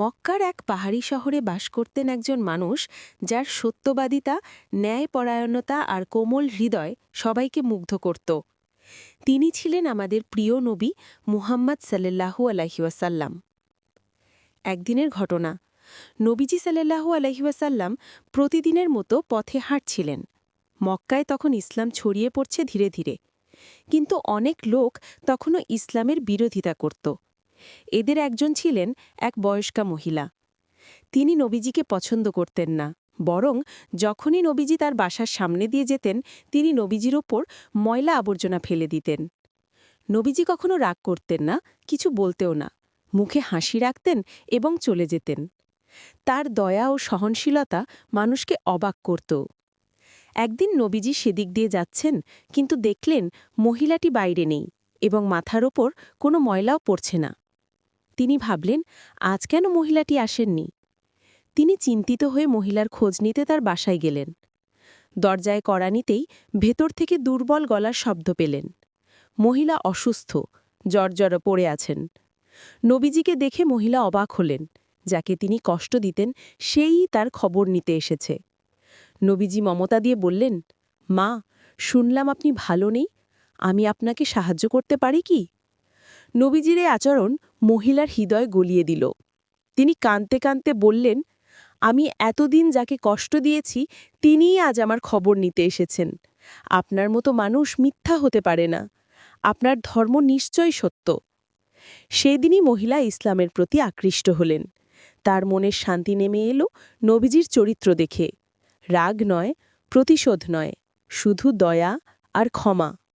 মক্কার এক পাহাড়ি শহরে বাস করতেন একজন মানুষ যার সত্যবাদিতা, ন্যায়পরায়ণতা আর কোমল হৃদয় সবাইকে মুগ্ধ করত। তিনি ছিলেন আমাদের প্রিয় নবী মুহাম্মদ সাল্লাল্লাহু আলাইহি ওয়াসাল্লাম। একদিনের ঘটনা, নবীজি সাল্লাল্লাহু আলাইহি ওয়াসাল্লাম প্রতিদিনের মতো পথে হাঁটছিলেন। মক্কায় তখন ইসলাম ছড়িয়ে পড়ছে ধীরে ধীরে, কিন্তু অনেক লোক তখনও ইসলামের বিরোধিতা করত। এদের একজন ছিলেন এক বয়স্কা মহিলা। তিনি নবীজিকে পছন্দ করতেন না, বরং যখনই নবীজি তার বাসার সামনে দিয়ে যেতেন তিনি নবীজির ওপর ময়লা আবর্জনা ফেলে দিতেন। নবীজি কখনো রাগ করতেন না, কিছু বলতেও না, মুখে হাসি রাখতেন এবং চলে যেতেন। তার দয়া ও সহনশীলতা মানুষকে অবাক করত। একদিন নবীজি সেদিক দিয়ে যাচ্ছেন, কিন্তু দেখলেন মহিলাটি বাইরে নেই এবং মাথার ওপর কোনো ময়লাও পড়ছে না। তিনি ভাবলেন, আজ কেন মহিলাটি আসেননি? তিনি চিন্তিত হয়ে মহিলার খোঁজ নিতে তার বাসায় গেলেন। দরজায় কড়া নিতেই ভেতর থেকে দুর্বল গলার শব্দ পেলেন। মহিলা অসুস্থ, জর্জরে পড়ে আছেন। নবীজিকে দেখে মহিলা অবাক হলেন, যাকে তিনি কষ্ট দিতেন সেই তার খবর নিতে এসেছে। নবীজি মমতা দিয়ে বললেন, মা, শুনলাম আপনি ভালো নেই, আমি আপনাকে সাহায্য করতে পারি কি? নবীজির এই আচরণ মহিলার হৃদয় গলিয়ে দিল। তিনি কাঁদতে কাঁদতে বললেন, আমি এতদিন যাকে কষ্ট দিয়েছি তিনিই আজ আমার খবর নিতে এসেছেন। আপনার মতো মানুষ মিথ্যা হতে পারে না। আপনার ধর্ম নিশ্চয়ই সত্য। সেদিনই মহিলা ইসলামের প্রতি আকৃষ্ট হলেন। তার মনের শান্তি নেমে এলো নবীজির চরিত্র দেখে। রাগ নয়, প্রতিশোধ নয়, শুধু দয়া আর ক্ষমা।